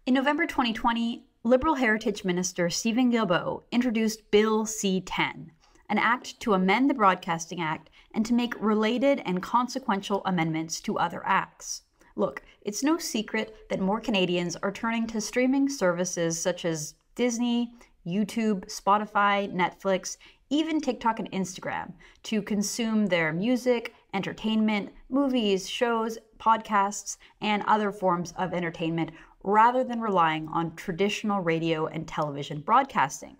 In November 2020, Liberal Heritage Minister Stephen Guilbeault introduced Bill C10, an act to amend the Broadcasting Act and to make related and consequential amendments to other acts. Look, it's no secret that more Canadians are turning to streaming services such as Disney, YouTube, Spotify, Netflix, even TikTok and Instagram to consume their music, entertainment, movies, shows, podcasts, and other forms of entertainment rather than relying on traditional radio and television broadcasting.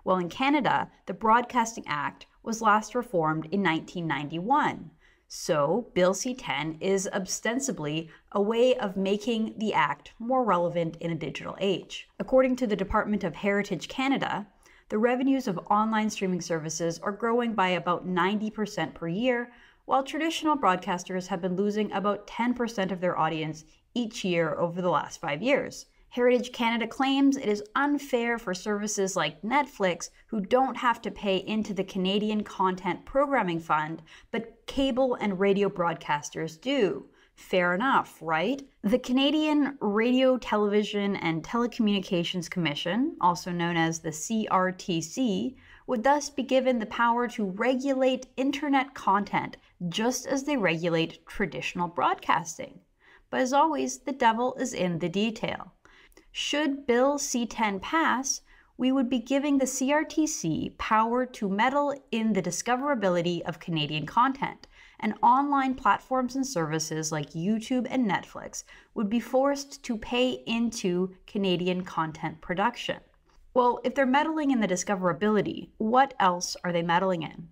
Well, in Canada, the Broadcasting Act was last reformed in 1991. So, Bill C10 is ostensibly a way of making the Act more relevant in a digital age. According to the Department of Heritage Canada, the revenues of online streaming services are growing by about 90% per year, while traditional broadcasters have been losing about 10% of their audience each year over the last 5 years. Heritage Canada claims it is unfair for services like Netflix, who don't have to pay into the Canadian Content Programming Fund, but cable and radio broadcasters do. Fair enough, right? The Canadian Radio, Television and Telecommunications Commission, also known as the CRTC, would thus be given the power to regulate internet content just as they regulate traditional broadcasting. But as always, the devil is in the detail. Should Bill C10 pass, we would be giving the CRTC power to meddle in the discoverability of Canadian content, and online platforms and services like YouTube and Netflix would be forced to pay into Canadian content production. Well, if they're meddling in the discoverability, what else are they meddling in?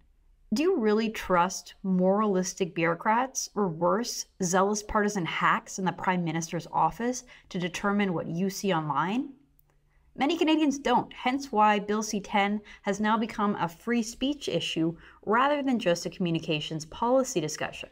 Do you really trust moralistic bureaucrats, or worse, zealous partisan hacks in the Prime Minister's office to determine what you see online? Many Canadians don't, hence why Bill C10 has now become a free speech issue rather than just a communications policy discussion.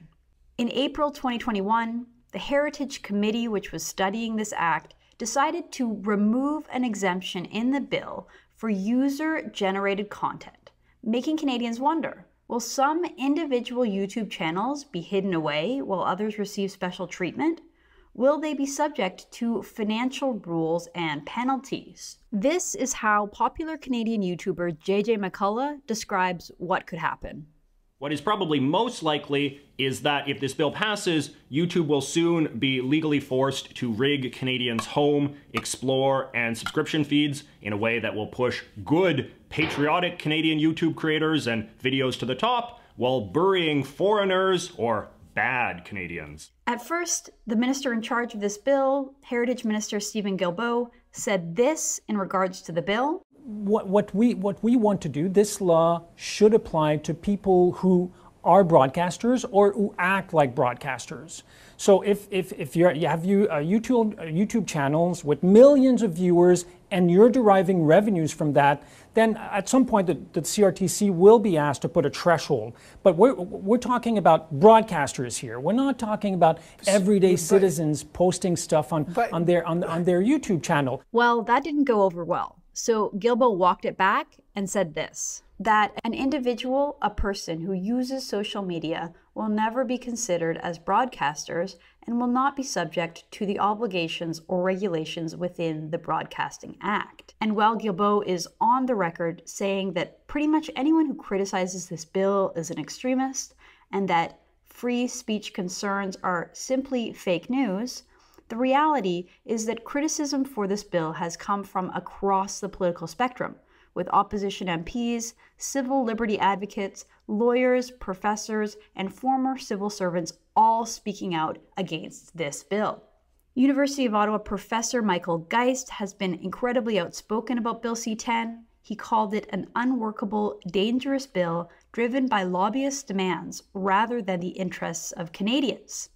In April 2021, the Heritage Committee, which was studying this act, decided to remove an exemption in the bill for user-generated content, making Canadians wonder, will some individual YouTube channels be hidden away while others receive special treatment? Will they be subject to financial rules and penalties? This is how popular Canadian YouTuber JJ McCullough describes what could happen. What is probably most likely is that if this bill passes, YouTube will soon be legally forced to rig Canadians' home, explore, and subscription feeds in a way that will push good, patriotic Canadian YouTube creators and videos to the top, while burying foreigners or bad Canadians. At first, the minister in charge of this bill, Heritage Minister Stephen Guilbeault, said this in regards to the bill. What we want to do, this law should apply to people who are broadcasters or who act like broadcasters. So if you have YouTube channels with millions of viewers and you're deriving revenues from that, then at some point the CRTC will be asked to put a threshold. But we're talking about broadcasters here. We're not talking about everyday citizens posting stuff on their YouTube channel. Well, that didn't go over well. So Guilbeault walked it back and said this, that an individual, a person who uses social media, will never be considered as broadcasters and will not be subject to the obligations or regulations within the Broadcasting Act. And while Guilbeault is on the record saying that pretty much anyone who criticizes this bill is an extremist and that free speech concerns are simply fake news, the reality is that criticism for this bill has come from across the political spectrum, with opposition MPs, civil liberty advocates, lawyers, professors, and former civil servants all speaking out against this bill. University of Ottawa professor Michael Geist has been incredibly outspoken about Bill C10. He called it an unworkable, dangerous bill driven by lobbyist demands rather than the interests of Canadians.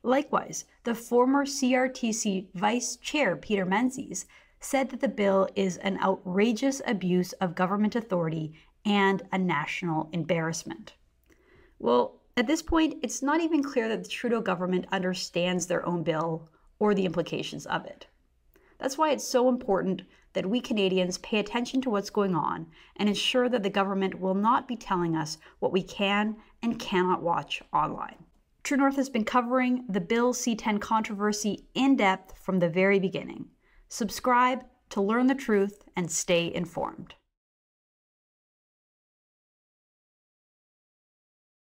Likewise, the former CRTC Vice Chair Peter Menzies said that the bill is an outrageous abuse of government authority and a national embarrassment. Well, at this point, it's not even clear that the Trudeau government understands their own bill or the implications of it. That's why it's so important that we Canadians pay attention to what's going on and ensure that the government will not be telling us what we can and cannot watch online. True North has been covering the Bill C10 controversy in depth from the very beginning. Subscribe to learn the truth and stay informed.